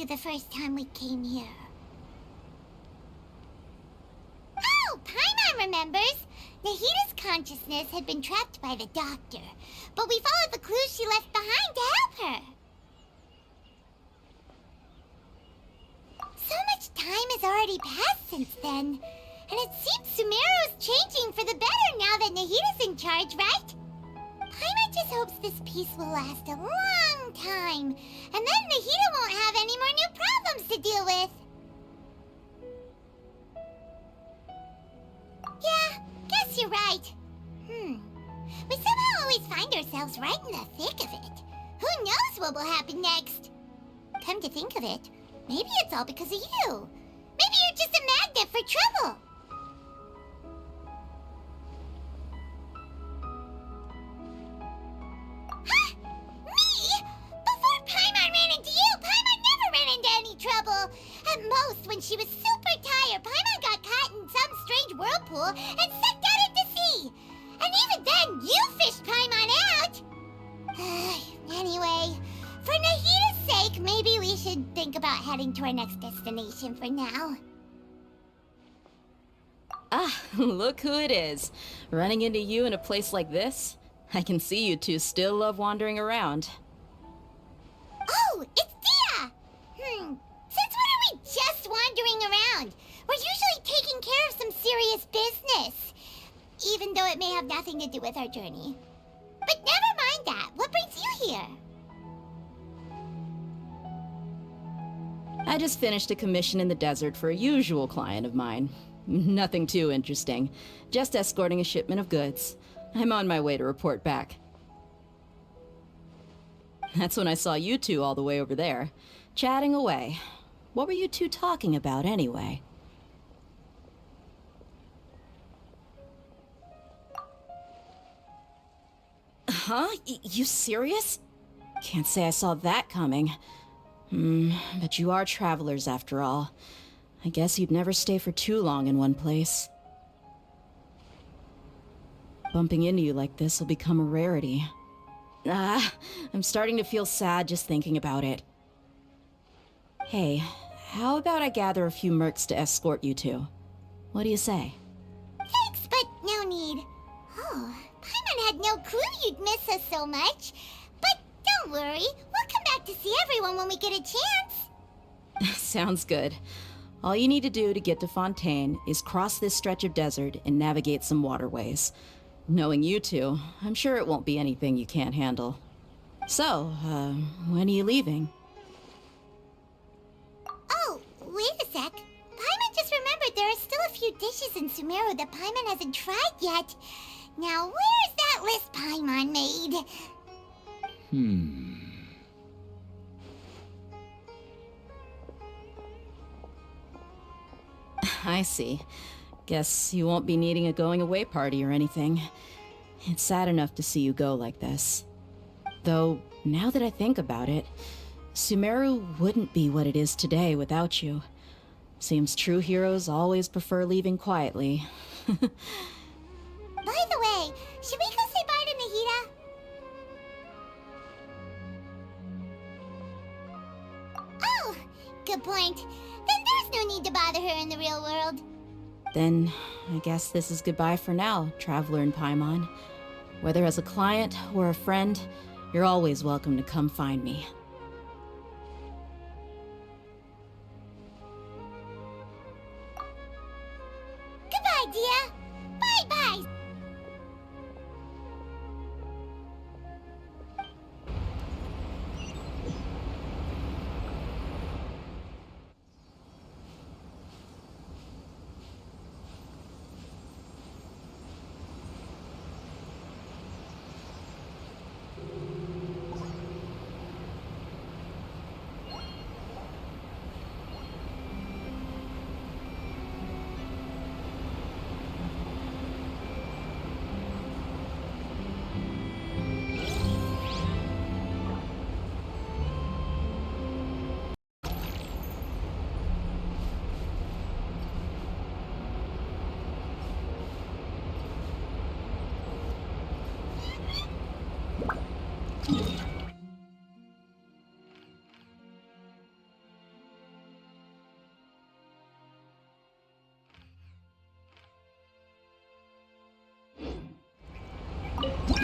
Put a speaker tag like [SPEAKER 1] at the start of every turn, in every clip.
[SPEAKER 1] The first time we came here. Oh, Paimon remembers! Nahita's consciousness had been trapped by the doctor, but we followed the clues she left behind to help her. So much time has already passed since then, and it seems Sumeru's changing for the better now that Nahita's in charge, right? Paimon just hopes this peace will last a long time, and then Nahita won't have any more new problems to deal with. Yeah, guess you're right. We somehow always find ourselves right in the thick of it. Who knows what will happen next? Come to think of it, maybe it's all because of you. Maybe you're just a magnet for trouble. Trouble. At most, when she was super tired, Paimon got caught in some strange whirlpool and sucked out into sea. And even then, you fished Paimon out. Anyway, for Nahita's sake, maybe we should think about heading to our next destination for now.
[SPEAKER 2] Ah, look who it is. Running into you in a place like this? I can see you two still love wandering around.
[SPEAKER 1] Oh, it's Dia! Since when are we just wandering around? We're usually taking care of some serious business. Even though it may have nothing to do with our journey. But never mind that. What brings you here?
[SPEAKER 2] I just finished a commission in the desert for a usual client of mine. Nothing too interesting. Just escorting a shipment of goods. I'm on my way to report back. That's when I saw you two all the way over there, chatting away. What were you two talking about, anyway? Huh? You serious? Can't say I saw that coming. But you are travelers, after all. I guess you'd never stay for too long in one place. Bumping into you like this will become a rarity. I'm starting to feel sad just thinking about it. Hey, how about I gather a few mercs to escort you two? What do you say?
[SPEAKER 1] Thanks, but no need. Oh, Paimon had no clue you'd miss us so much. But don't worry, we'll come back to see everyone when we get a chance.
[SPEAKER 2] Sounds good. All you need to do to get to Fontaine is cross this stretch of desert and navigate some waterways. Knowing you two, I'm sure it won't be anything you can't handle. So, when are you leaving?
[SPEAKER 1] Oh, wait a sec. Paimon just remembered there are still a few dishes in Sumeru that Paimon hasn't tried yet. Now, where's that list Paimon made?
[SPEAKER 2] I see. Guess you won't be needing a going-away party or anything. It's sad enough to see you go like this. Though, now that I think about it, Sumeru wouldn't be what it is today without you. Seems true heroes always prefer leaving quietly.
[SPEAKER 1] By the way, should we go say bye to Nahita? Oh, good point. Then there's no need to bother her in the real world.
[SPEAKER 2] Then, I guess this is goodbye for now, Traveler in Paimon. Whether as a client or a friend, you're always welcome to come find me.
[SPEAKER 1] Goodbye, Dia. Bye-bye.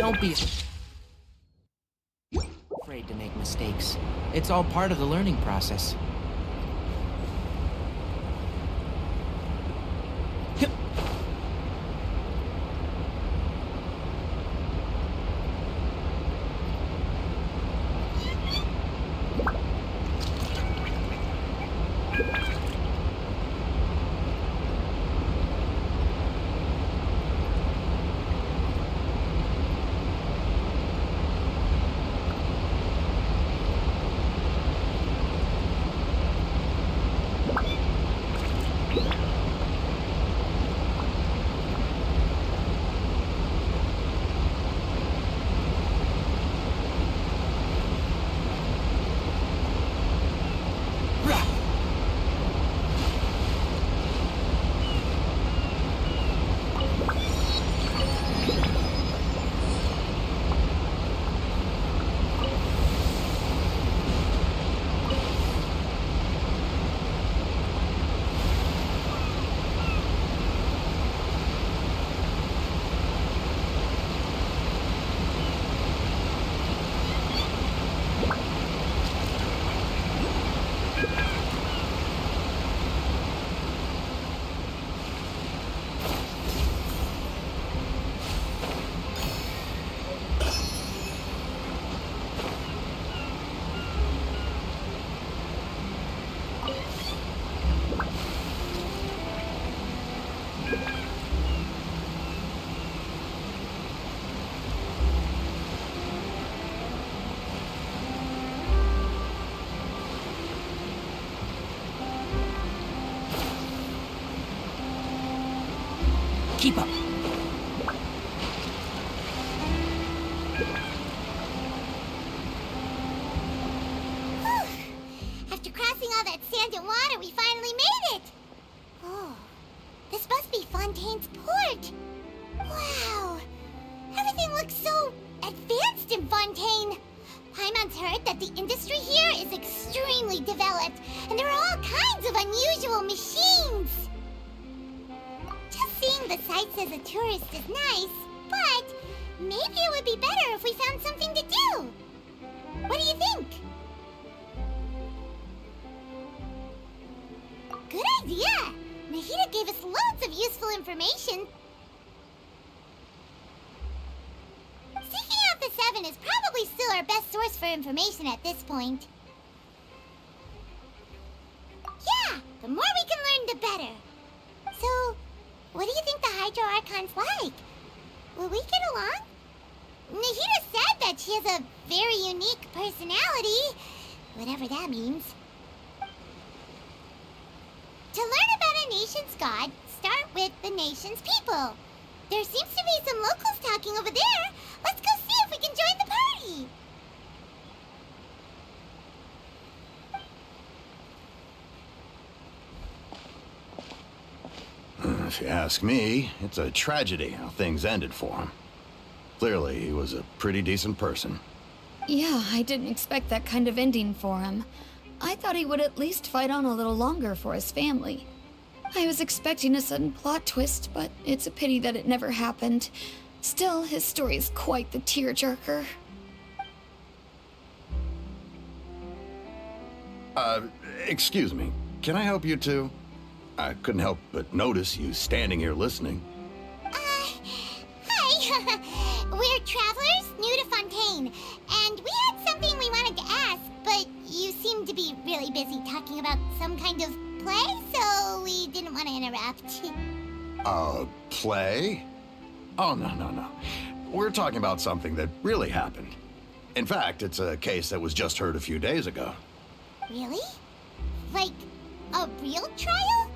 [SPEAKER 3] Don't be afraid to make mistakes. It's all part of the learning process. Keep up.
[SPEAKER 1] After crossing all that sand and water, we finally made it! Oh, this must be Fontaine's port. Wow, everything looks so advanced in Fontaine. Paimon's heard that the industry here is extremely developed, and there are all kinds of unusual machines. Just seeing the sights as a tourist is nice, but maybe it would be better if we found something to do. What do you think? Good idea! Nahida gave us loads of useful information. Seeking out the Seven is probably still our best source for information at this point. Yeah, the more we can learn, the better. So, what do you think the Hydro Archon's like? Will we get along? Nahida said that she has a very unique personality, whatever that means. To learn about a nation's god, start with the nation's people. There seems to be some locals talking over there. Let's go see if we can join the party.
[SPEAKER 4] If you ask me, it's a tragedy how things ended for him. Clearly, he was a pretty decent person.
[SPEAKER 5] Yeah, I didn't expect that kind of ending for him. I thought he would at least fight on a little longer for his family. I was expecting a sudden plot twist, but it's a pity that it never happened. Still, his story is quite the tearjerker.
[SPEAKER 4] Excuse me. Can I help you two? I couldn't help but notice you standing here listening.
[SPEAKER 1] Hi. We're travelers new to Fontaine, and we had something we wanted to ask, but you seem to be really busy talking about some kind of play, so we didn't want to interrupt.
[SPEAKER 4] Play? Oh, no. We're talking about something that really happened. In fact, it's a case that was just heard a few days ago.
[SPEAKER 1] Really? Like, a real trial?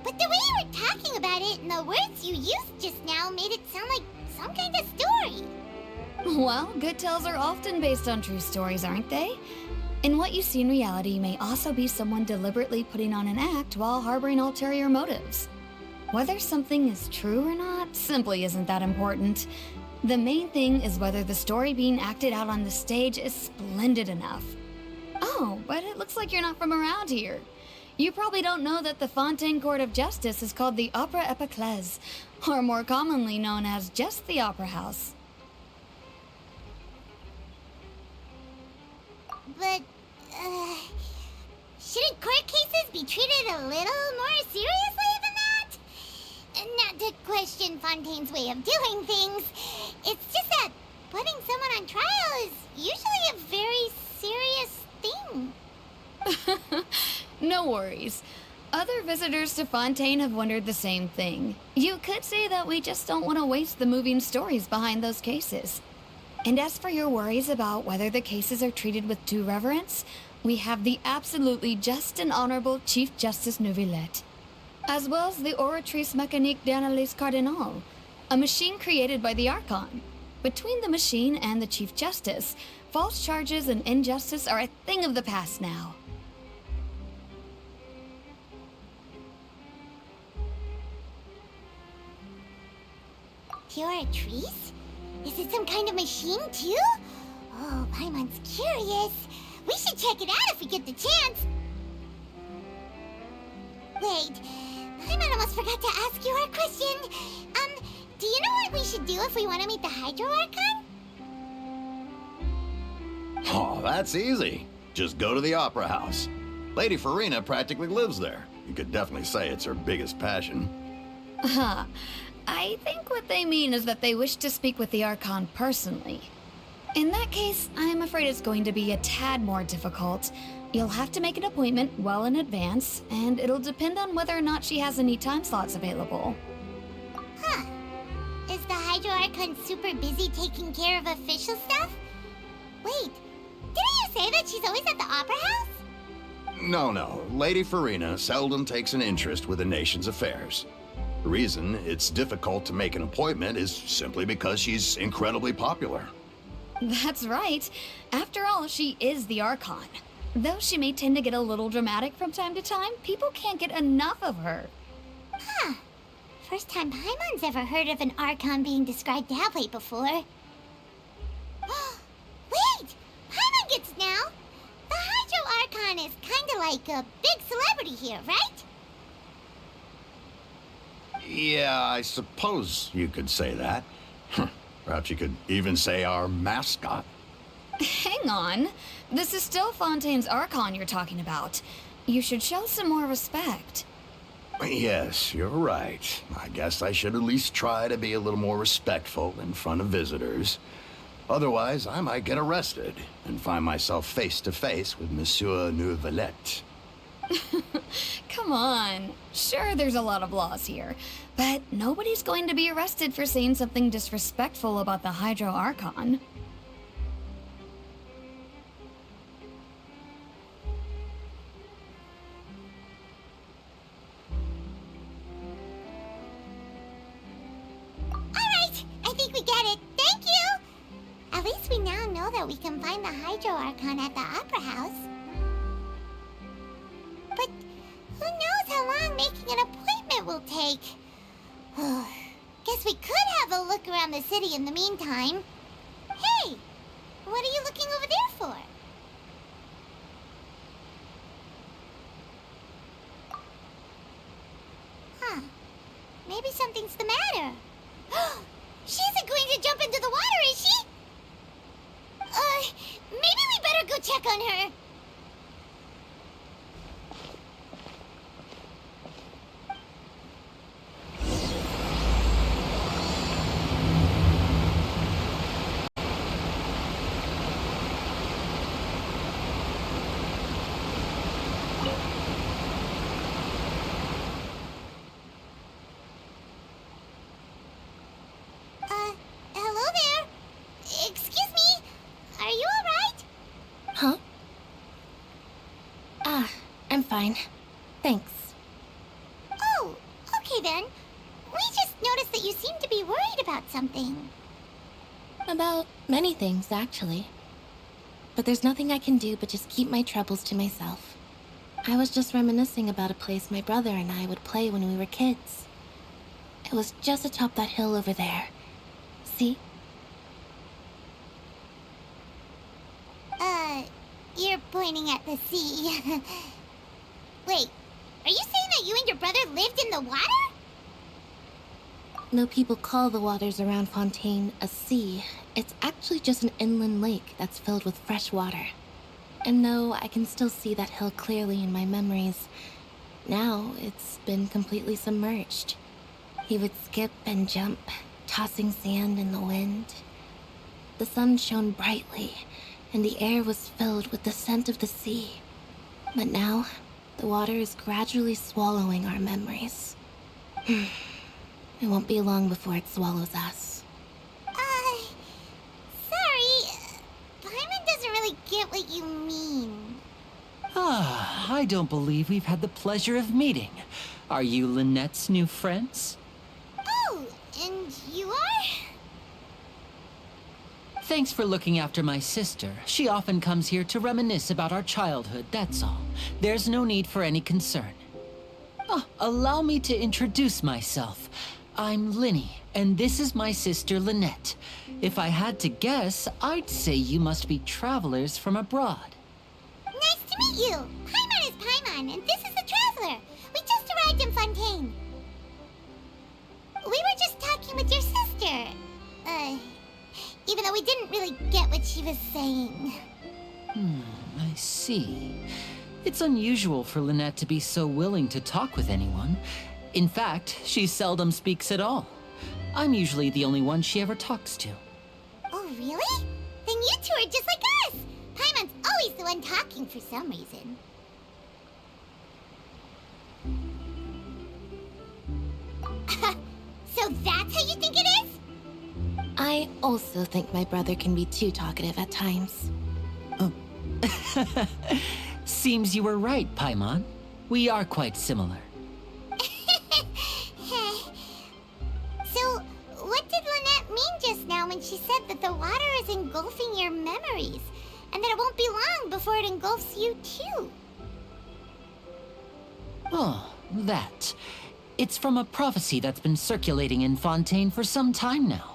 [SPEAKER 1] But the way you were talking about it and the words you used just now made it sound like some kind of story.
[SPEAKER 5] Well, good tales are often based on true stories, aren't they? And what you see in reality may also be someone deliberately putting on an act while harboring ulterior motives. Whether something is true or not simply isn't that important. The main thing is whether the story being acted out on the stage is splendid enough. Oh, but it looks like you're not from around here. You probably don't know that the Fontaine Court of Justice is called the Opera Epiclese, or more commonly known as just the Opera House.
[SPEAKER 1] but, shouldn't court cases be treated a little more seriously than that? Not to question Fontaine's way of doing things. It's just that putting someone on trial is usually a very serious thing.
[SPEAKER 5] No worries. Other visitors to Fontaine have wondered the same thing. You could say that we just don't want to waste the moving stories behind those cases. And as for your worries about whether the cases are treated with due reverence, we have the absolutely just and honorable Chief Justice Neuvillette, as well as the Oratrice Mécanique d'Analyse Cardinal, a machine created by the Archon. Between the machine and the Chief Justice, false charges and injustice are a thing of the past now.
[SPEAKER 1] Oratrice? Is it some kind of machine, too? Oh, Paimon's curious. We should check it out if we get the chance. Wait, Paimon almost forgot to ask you our question. Do you know what we should do if we want to meet the Hydro Archon?
[SPEAKER 4] Oh, that's easy. Just go to the Opera House. Lady Farina practically lives there. You could definitely say it's her biggest passion.
[SPEAKER 5] Huh. I think what they mean is that they wish to speak with the Archon personally. In that case, I'm afraid it's going to be a tad more difficult. You'll have to make an appointment well in advance, and it'll depend on whether or not she has any time slots available.
[SPEAKER 1] Huh. Is the Hydro Archon super busy taking care of official stuff? Wait, didn't you say that she's always at the Opera House?
[SPEAKER 4] No. Lady Farina seldom takes an interest with the nation's affairs. The reason it's difficult to make an appointment is simply because she's incredibly popular.
[SPEAKER 5] That's right. After all, she is the Archon. Though she may tend to get a little dramatic from time to time, people can't get enough of her.
[SPEAKER 1] Huh. First time Paimon's ever heard of an Archon being described that way before. Wait! Paimon gets now! The Hydro Archon is kinda like a big celebrity here, right?
[SPEAKER 4] Yeah, I suppose you could say that. Perhaps you could even say our mascot.
[SPEAKER 5] Hang on. This is still Fontaine's Archon you're talking about. You should show some more respect.
[SPEAKER 4] Yes, you're right. I guess I should at least try to be a little more respectful in front of visitors. Otherwise, I might get arrested and find myself face to face with Monsieur Neuvillette.
[SPEAKER 5] Come on. Sure, there's a lot of laws here, but nobody's going to be arrested for saying something disrespectful about the Hydro Archon.
[SPEAKER 1] Alright, I think we get it. Thank you! At least we now know that we can find the Hydro Archon at the Opera House. But who knows how long making an appointment will take? Guess we could have a look around the city in the meantime. Hey! What are you looking over there for? Huh. Maybe something's the matter. She isn't going to jump into the water, is she? Maybe we better go check on her. Hello there. Excuse me. Are you alright?
[SPEAKER 6] Huh? I'm fine. Thanks.
[SPEAKER 1] Oh, okay then. We just noticed that you seem to be worried about something.
[SPEAKER 6] About many things, actually. But there's nothing I can do but just keep my troubles to myself. I was just reminiscing about a place my brother and I would play when we were kids. It was just atop that hill over there. See?
[SPEAKER 1] You're pointing at the sea. Wait, are you saying that you and your brother lived in the water?
[SPEAKER 6] Though people call the waters around Fontaine a sea, it's actually just an inland lake that's filled with fresh water. And though I can still see that hill clearly in my memories, now it's been completely submerged. He would skip and jump, tossing sand in the wind. The sun shone brightly, and the air was filled with the scent of the sea. But now, the water is gradually swallowing our memories. It won't be long before it swallows us.
[SPEAKER 1] Sorry. Paimon doesn't really get what you mean.
[SPEAKER 7] Ah, I don't believe we've had the pleasure of meeting. Are you Lynette's new friends?
[SPEAKER 1] Oh, and you are?
[SPEAKER 7] Thanks for looking after my sister. She often comes here to reminisce about our childhood, that's all. There's no need for any concern. Oh, allow me to introduce myself. I'm Linny, and this is my sister Lynette. If I had to guess, I'd say you must be travelers from abroad.
[SPEAKER 1] Nice to meet you. Paimon is Paimon, and this is the Traveler. We just arrived in Fontaine. We were just talking with your sister. Even though we didn't really get what she was saying.
[SPEAKER 7] I see. It's unusual for Lynette to be so willing to talk with anyone. In fact, she seldom speaks at all. I'm usually the only one she ever talks to.
[SPEAKER 1] Oh, really? Then you two are just like us. Paimon's always the one talking for some reason. So that's how you think it is?
[SPEAKER 6] I also think my brother can be too talkative at times.
[SPEAKER 7] Seems you were right, Paimon. We are quite similar.
[SPEAKER 1] So, what did Lynette mean just now when she said that the water is engulfing your memories, and that it won't be long before it engulfs you too?
[SPEAKER 7] Oh, that. It's from a prophecy that's been circulating in Fontaine for some time now.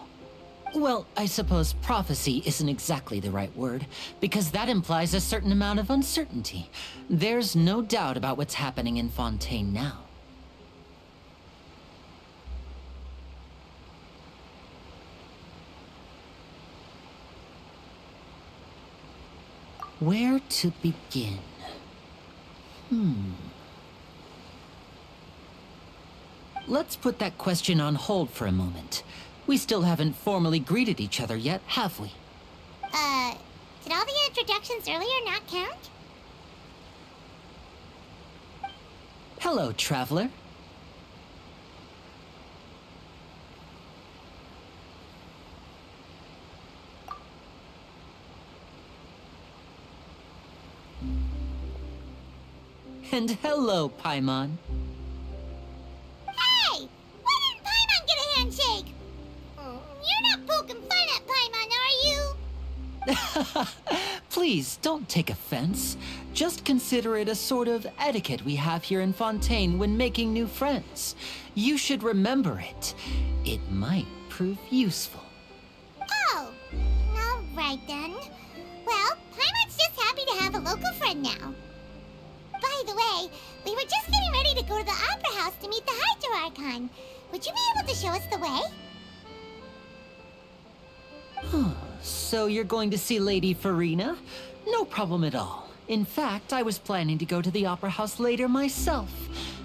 [SPEAKER 7] Well, I suppose prophecy isn't exactly the right word, because that implies a certain amount of uncertainty. There's no doubt about what's happening in Fontaine now. Where to begin? Let's put that question on hold for a moment. We still haven't formally greeted each other yet, have we?
[SPEAKER 1] Did all the introductions earlier not count?
[SPEAKER 7] Hello, traveler. And hello, Paimon.
[SPEAKER 1] Hey! Why didn't Paimon get a handshake? You're not poking fun at Paimon, are you?
[SPEAKER 7] Please, don't take offense. Just consider it a sort of etiquette we have here in Fontaine when making new friends. You should remember it. It might prove useful.
[SPEAKER 1] Oh, all right then. Well, Paimon's just happy to have a local friend now. By the way, we were just getting ready to go to the Opera House to meet the Hydro Archon. Would you be able to show us the way?
[SPEAKER 7] So you're going to see Lady Farina? No problem at all. In fact, I was planning to go to the Opera House later myself.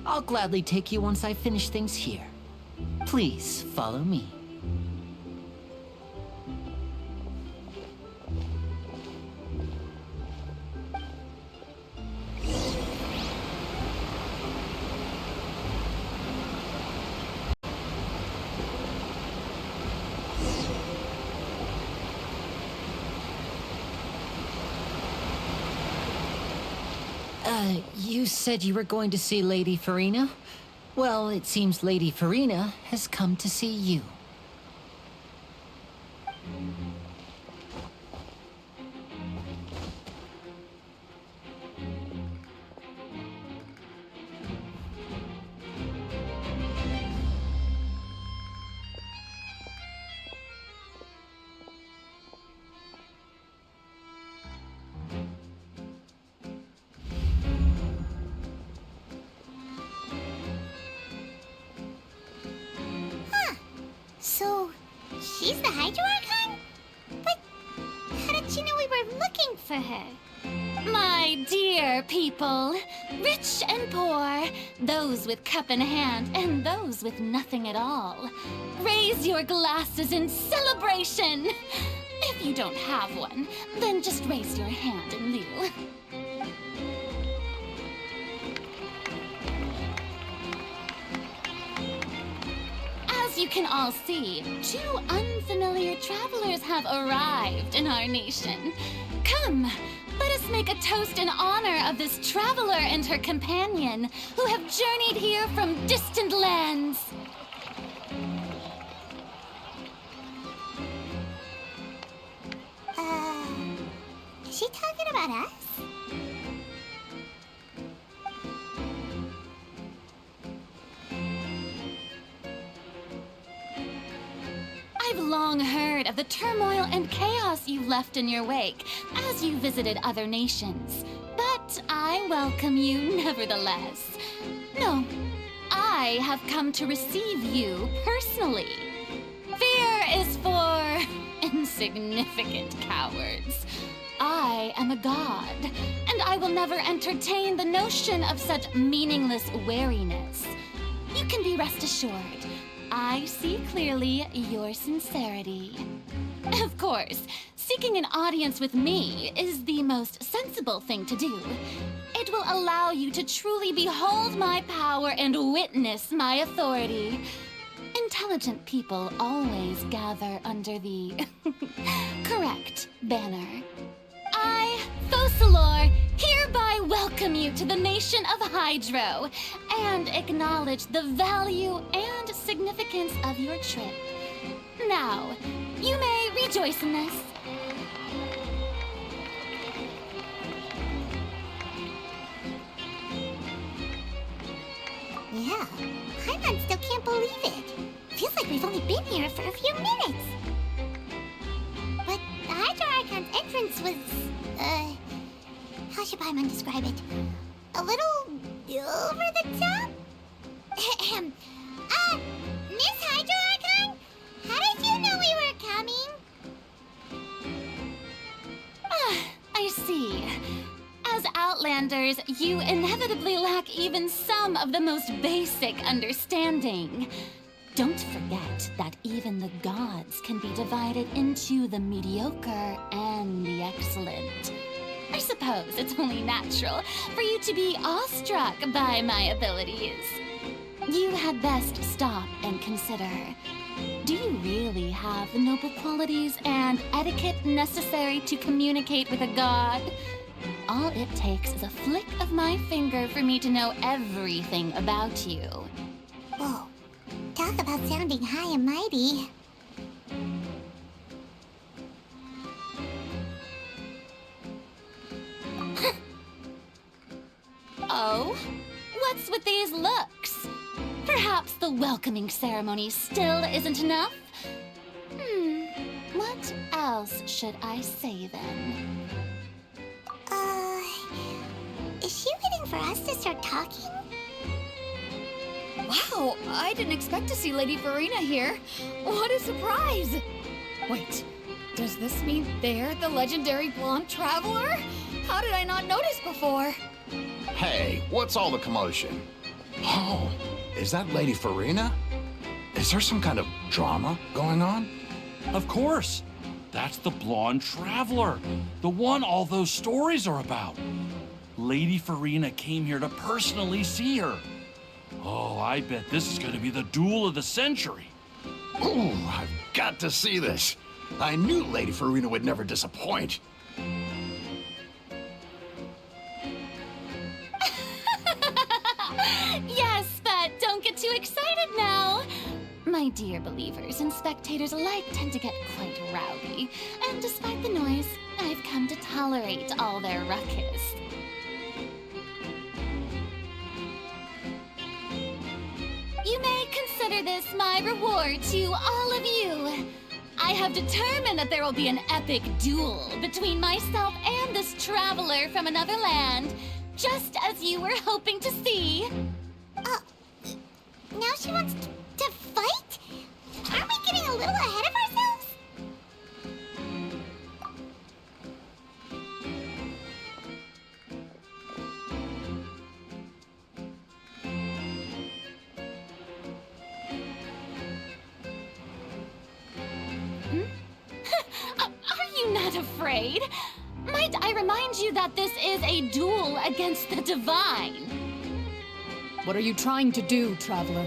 [SPEAKER 7] I'll gladly take you once I finish things here. Please, follow me. You said you were going to see Lady Farina? Well, it seems Lady Farina has come to see you.
[SPEAKER 1] So, she's the Hydro Archon? But how did she know we were looking for her?
[SPEAKER 8] My dear people, rich and poor, those with cup in hand and those with nothing at all, raise your glasses in celebration. If you don't have one, then just raise your hand in lieu. As you can all see, 2 unfamiliar travelers have arrived in our nation. Come, let us make a toast in honor of this traveler and her companion who have journeyed here from distant lands.
[SPEAKER 1] Is she talking about us?
[SPEAKER 8] I've long heard of the turmoil and chaos you left in your wake as you visited other nations, but I welcome you nevertheless. No, I have come to receive you personally. Fear is for insignificant cowards. I am a god, and I will never entertain the notion of such meaningless wariness. You can be rest assured, I see clearly your sincerity. Of course, seeking an audience with me is the most sensible thing to do. It will allow you to truly behold my power and witness my authority. Intelligent people always gather under the correct banner. I, Fosalor, hereby welcome you to the nation of Hydro and acknowledge the value and significance of your trip. Now, you may rejoice in this.
[SPEAKER 1] Yeah, Paimon still can't believe it. Feels like we've only been here for a few minutes. But the Hydro Archon's entrance was, how should Paimon describe it? A little over the top? Miss Hydro Archon? How did you know we were coming?
[SPEAKER 8] I see. As Outlanders, you inevitably lack even some of the most basic understanding. Don't forget that even the gods can be divided into the mediocre and the excellent. I suppose it's only natural for you to be awestruck by my abilities. You had best stop and consider. Do you really have the noble qualities and etiquette necessary to communicate with a god? All it takes is a flick of my finger for me to know everything about you.
[SPEAKER 1] Whoa, talk about sounding high and mighty.
[SPEAKER 8] Oh? What's with these looks? Perhaps the welcoming ceremony still isn't enough? What else should I say then?
[SPEAKER 1] Is she waiting for us to start talking?
[SPEAKER 5] Wow, I didn't expect to see Lady Farina here. What a surprise! Wait, does this mean they're the legendary blonde traveler? How did I not notice before?
[SPEAKER 4] Hey, what's all the commotion? Oh, is that Lady Farina? Is there some kind of drama going on?
[SPEAKER 9] Of course. That's the blonde traveler, the one all those stories are about. Lady Farina came here to personally see her. Oh, I bet this is going to be the duel of the century.
[SPEAKER 4] Ooh, I've got to see this. I knew Lady Farina would never disappoint.
[SPEAKER 8] Yes, but don't get too excited now. My dear believers and spectators alike tend to get quite rowdy, and despite the noise, I've come to tolerate all their ruckus. You may consider this my reward to all of you. I have determined that there will be an epic duel between myself and this traveler from another land, just as you were hoping to see.
[SPEAKER 1] Now she wants to fight? Aren't we getting a little ahead of ourselves?
[SPEAKER 8] afraid. Might I remind you that this is a duel against the divine?
[SPEAKER 10] What are you trying to do, Traveler?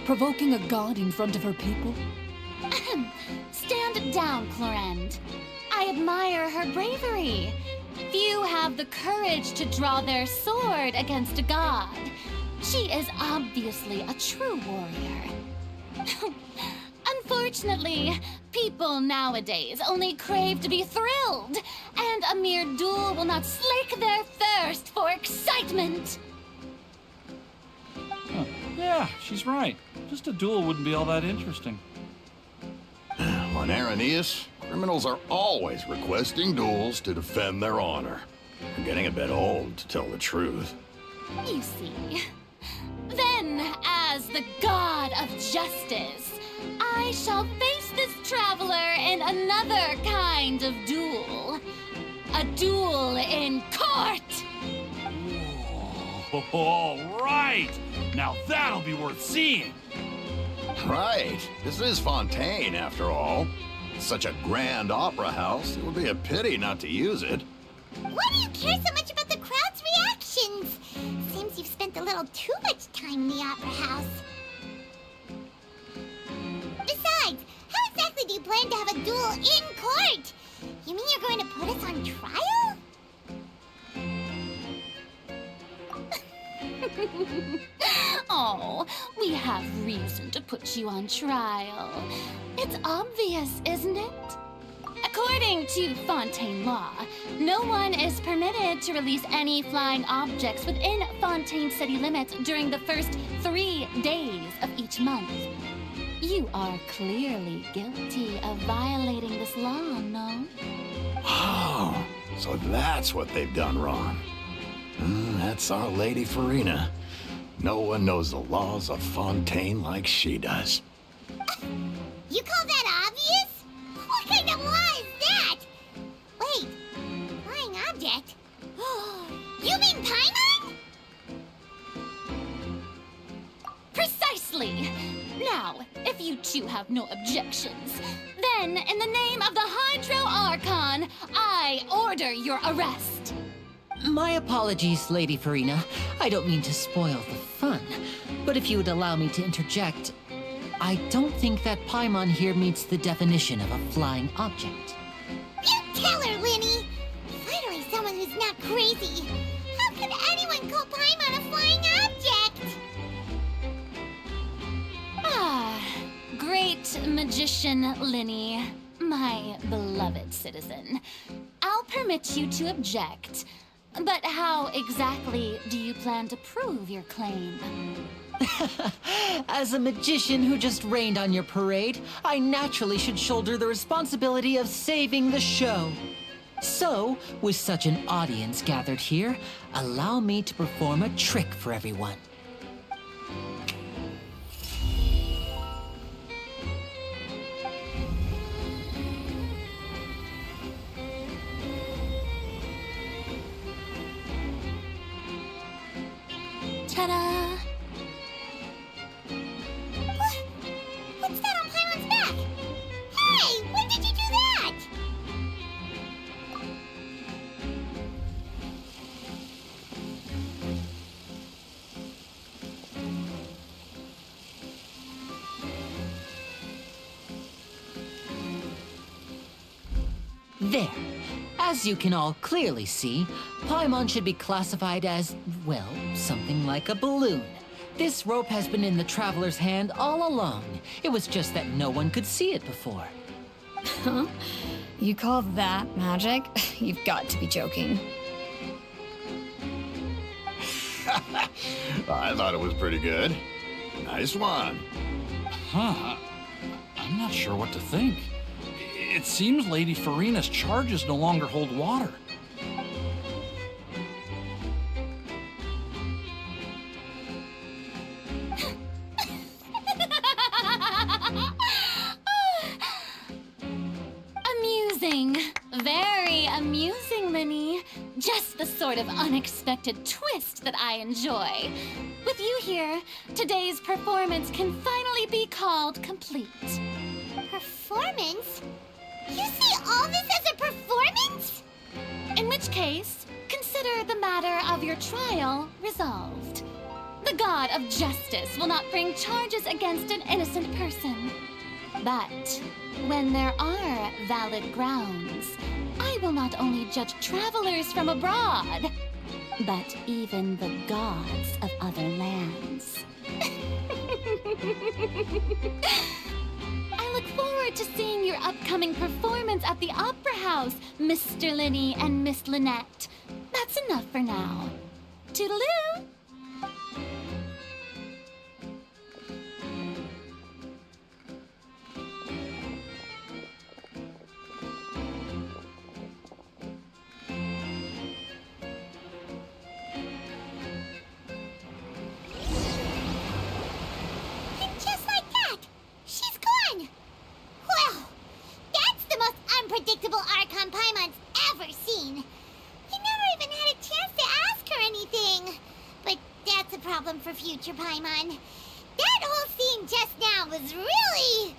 [SPEAKER 10] Provoking a god in front of her people?
[SPEAKER 8] Stand down, Clorend. I admire her bravery. Few have the courage to draw their sword against a god. She is obviously a true warrior. Unfortunately, people nowadays only crave to be thrilled, and a mere duel will not slake their thirst for excitement.
[SPEAKER 9] Huh. Yeah, she's right. Just a duel wouldn't be all that interesting.
[SPEAKER 4] On Araneus, criminals are always requesting duels to defend their honor. I'm getting a bit old, to tell the truth.
[SPEAKER 8] You see. Then, as the god of justice, I shall face this traveler in another kind of duel. A duel in court!
[SPEAKER 9] Whoa, all right! Now that'll be worth seeing!
[SPEAKER 4] Right. This is Fontaine, after all. Such a grand opera house, it would be a pity not to use it.
[SPEAKER 1] Why do you care so much about the crowd's reactions? Seems you've spent a little too much time in the opera house. Besides, how exactly do you plan to have a duel in court? You mean you're going to put us on trial?
[SPEAKER 8] Oh, we have reason to put you on trial. It's obvious, isn't it? According to Fontaine law, no one is permitted to release any flying objects within Fontaine city limits during the first 3 days of each month. You are clearly guilty of violating this law, no?
[SPEAKER 4] Oh, so that's what they've done wrong. That's our Lady Farina. No one knows the laws of Fontaine like she does.
[SPEAKER 1] You call that obvious? What kind of law is that? Wait, flying object? You mean Paimon?
[SPEAKER 8] Precisely! Now, if you two have no objections, then in the name of the Hydro Archon, I order your arrest.
[SPEAKER 7] My apologies, Lady Farina. I don't mean to spoil the fun, but if you would allow me to interject, I don't think that Paimon here meets the definition of a flying object.
[SPEAKER 1] You tell her, Linny! Finally someone who's not crazy. How could anyone call Paimon a flying object?
[SPEAKER 8] Ah, great magician Linny, my beloved citizen. I'll permit you to object. But how exactly do you plan to prove your claim?
[SPEAKER 7] As a magician who just rained on your parade, I naturally should shoulder the responsibility of saving the show. So, with such an audience gathered here, allow me to perform a trick for everyone.
[SPEAKER 8] Ta-da!
[SPEAKER 1] What's that on Paimon's back? Hey, when did you do that?
[SPEAKER 7] There. As you can all clearly see, Paimon should be classified as, well, something like a balloon. This rope has been in the Traveler's hand all along. It was just that no one could see it before.
[SPEAKER 5] Huh? You call that magic? You've got to be joking.
[SPEAKER 4] I thought it was pretty good. Nice one.
[SPEAKER 9] Huh. I'm not sure what to think. It seems Lady Farina's charges no longer hold water.
[SPEAKER 8] Amusing. Very amusing, Linny. Just the sort of unexpected twist that I enjoy. With you here, today's performance can finally be called complete.
[SPEAKER 1] Performance? You see all this as a performance?
[SPEAKER 8] In which case, consider the matter of your trial resolved. The god of justice will not bring charges against an innocent person. But when there are valid grounds, I will not only judge travelers from abroad, but even the gods of other lands. I look forward to seeing your upcoming performance at the Opera House, Mr. Linny and Miss Lynette. That's enough for now. Toodaloo!
[SPEAKER 1] And just like that, she's gone. Well, that's the most unpredictable Archon Paimon's ever seen. He never even had a chance to ask her anything. But that's a problem for future Paimon. That whole scene just now was really...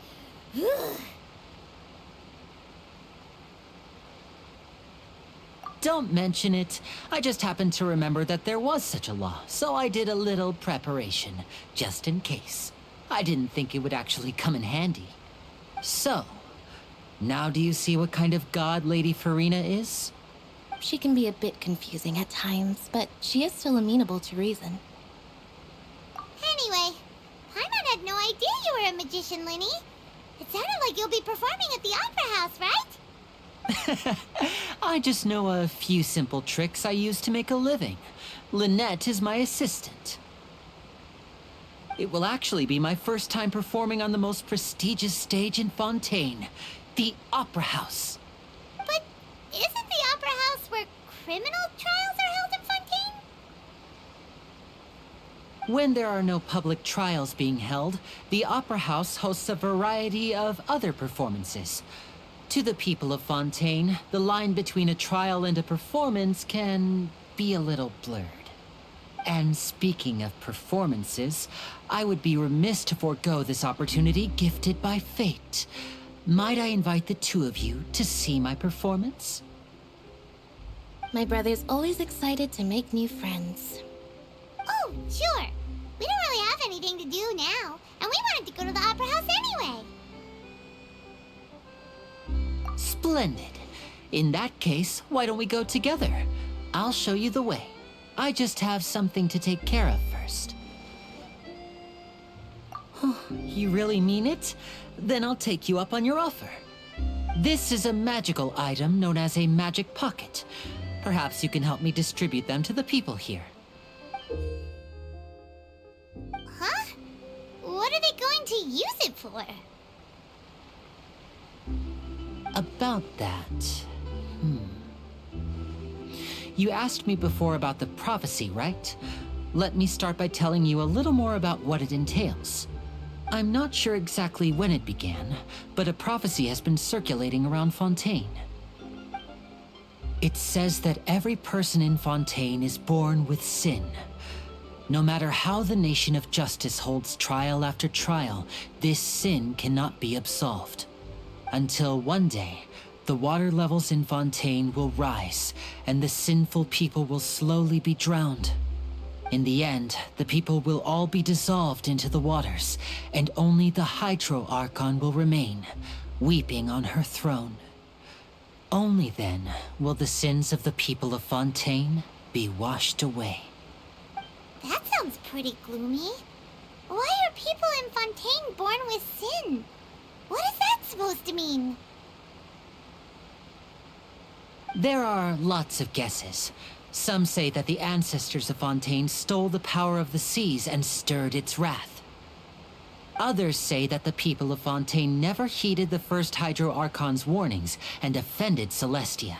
[SPEAKER 7] Don't mention it. I just happened to remember that there was such a law, so I did a little preparation, just in case. I didn't think it would actually come in handy. So, now do you see what kind of god Lady Farina is?
[SPEAKER 6] She can be a bit confusing at times, but she is still amenable to reason.
[SPEAKER 1] Anyway, Paimon had no idea you were a magician, Linny. It sounded like you'll be performing at the Opera House, right?
[SPEAKER 7] I just know a few simple tricks I use to make a living. Lynette is my assistant. It will actually be my first time performing on the most prestigious stage in Fontaine, the Opera House.
[SPEAKER 1] But isn't the Opera House where criminal trials are held in Fontaine?
[SPEAKER 7] When there are no public trials being held, the Opera House hosts a variety of other performances. To the people of Fontaine, the line between a trial and a performance can be a little blurred. And speaking of performances, I would be remiss to forego this opportunity gifted by fate. Might I invite the two of you to see my performance?
[SPEAKER 6] My brother's always excited to make new friends.
[SPEAKER 1] Oh, sure. We don't really have anything to do now, and we wanted to go to the Opera House anyway.
[SPEAKER 7] Splendid. In that case, why don't we go together? I'll show you the way. I just have something to take care of first. You really mean it? Then I'll take you up on your offer. This is a magical item known as a magic pocket. Perhaps you can help me distribute them to the people here.
[SPEAKER 1] Huh? What are they going to use it for?
[SPEAKER 7] About that... You asked me before about the prophecy, right? Let me start by telling you a little more about what it entails. I'm not sure exactly when it began, but a prophecy has been circulating around Fontaine. It says that every person in Fontaine is born with sin. No matter how the nation of justice holds trial after trial, this sin cannot be absolved. Until one day, the water levels in Fontaine will rise, and the sinful people will slowly be drowned. In the end, the people will all be dissolved into the waters, and only the Hydro Archon will remain, weeping on her throne. Only then will the sins of the people of Fontaine be washed away.
[SPEAKER 1] That sounds pretty gloomy. Why are people in Fontaine born with sin? What is that supposed to mean?
[SPEAKER 7] There are lots of guesses. Some say that the ancestors of Fontaine stole the power of the seas and stirred its wrath. Others say that the people of Fontaine never heeded the first Hydro Archon's warnings and offended Celestia.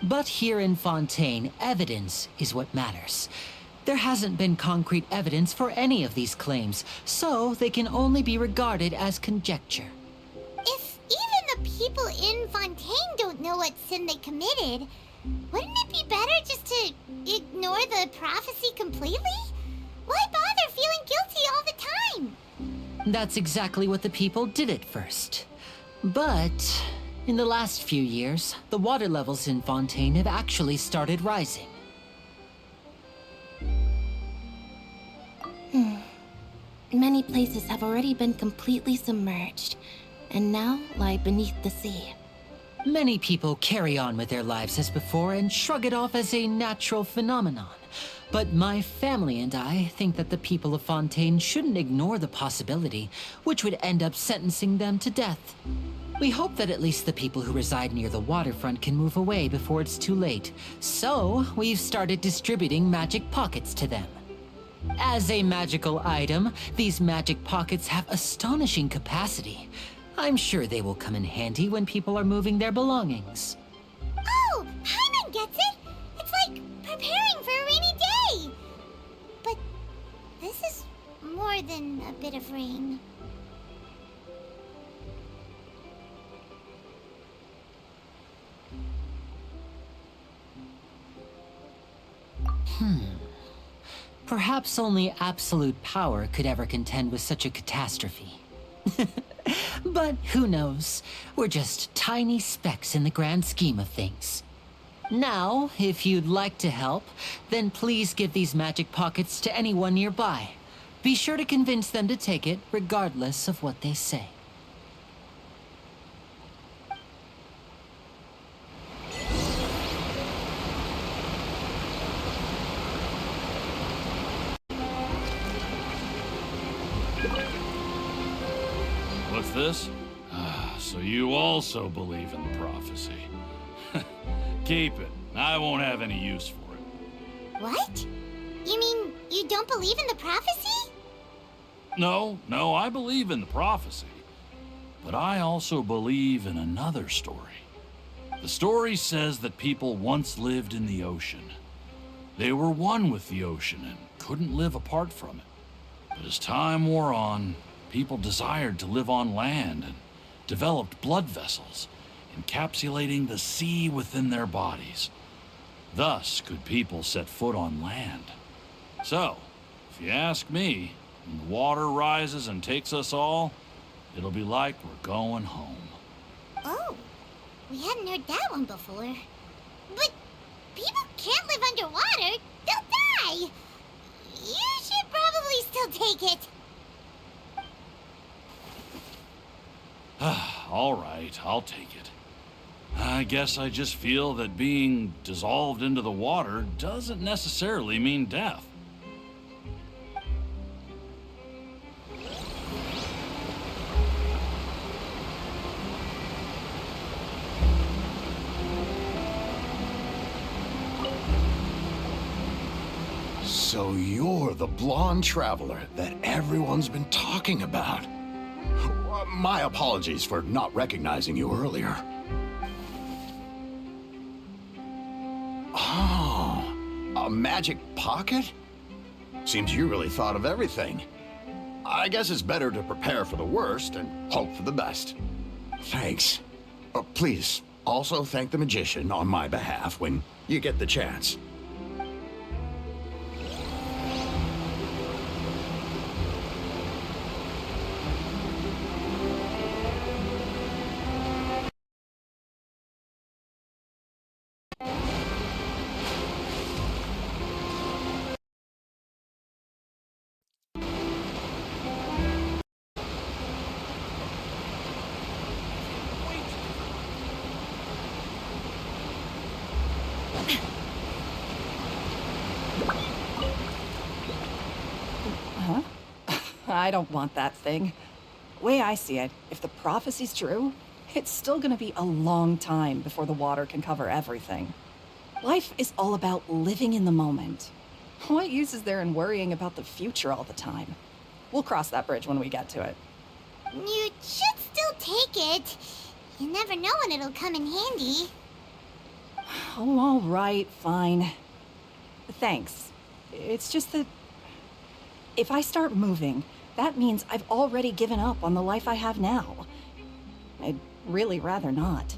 [SPEAKER 7] But here in Fontaine, evidence is what matters. There hasn't been concrete evidence for any of these claims, so they can only be regarded as conjecture.
[SPEAKER 1] If even the people in Fontaine don't know what sin they committed, wouldn't it be better just to ignore the prophecy completely? Why bother feeling guilty all the time?
[SPEAKER 7] That's exactly what the people did at first. But In the last few years, the water levels in Fontaine have actually started rising.
[SPEAKER 6] Many places have already been completely submerged, and now lie beneath the sea.
[SPEAKER 7] Many people carry on with their lives as before and shrug it off as a natural phenomenon. But my family and I think that the people of Fontaine shouldn't ignore the possibility, which would end up sentencing them to death. We hope that at least the people who reside near the waterfront can move away before it's too late. So, we've started distributing magic pockets to them. As a magical item, these magic pockets have astonishing capacity. I'm sure they will come in handy when people are moving their belongings.
[SPEAKER 1] Oh, Paimon gets it! It's like preparing for a rainy day! But this is more than a bit of rain.
[SPEAKER 7] Perhaps only absolute power could ever contend with such a catastrophe. But who knows? We're just tiny specks in the grand scheme of things. Now, if you'd like to help, then please give these magic pockets to anyone nearby. Be sure to convince them to take it, regardless of what they say.
[SPEAKER 9] What's this? So you also believe in the prophecy. Keep it. I won't have any use for it.
[SPEAKER 1] What? You mean you don't believe in the prophecy?
[SPEAKER 9] No, I believe in the prophecy. But I also believe in another story. The story says that people once lived in the ocean. They were one with the ocean and couldn't live apart from it. But as time wore on, people desired to live on land and developed blood vessels, encapsulating the sea within their bodies. Thus could people set foot on land. So, if you ask me, when the water rises and takes us all, it'll be like we're going home.
[SPEAKER 1] Oh, we hadn't heard that one before. But people can't live underwater. They'll die. You should probably still take it.
[SPEAKER 9] All right, I'll take it. I guess I just feel that being dissolved into the water doesn't necessarily mean death.
[SPEAKER 4] So you're the blonde traveler that everyone's been talking about. My apologies for not recognizing you earlier. Oh, a magic pocket? Seems you really thought of everything. I guess it's better to prepare for the worst and hope for the best. Thanks. Please, also thank the magician on my behalf when you get the chance.
[SPEAKER 11] I don't want that thing. Way I see it, if the prophecy's true, it's still gonna be a long time before the water can cover everything. Life is all about living in the moment. What use is there in worrying about the future all the time? We'll cross that bridge when we get to it.
[SPEAKER 1] You should still take it. You never know when it'll come in handy.
[SPEAKER 11] Oh, all right, fine. Thanks. It's just that if I start moving, that means I've already given up on the life I have now. I'd really rather not.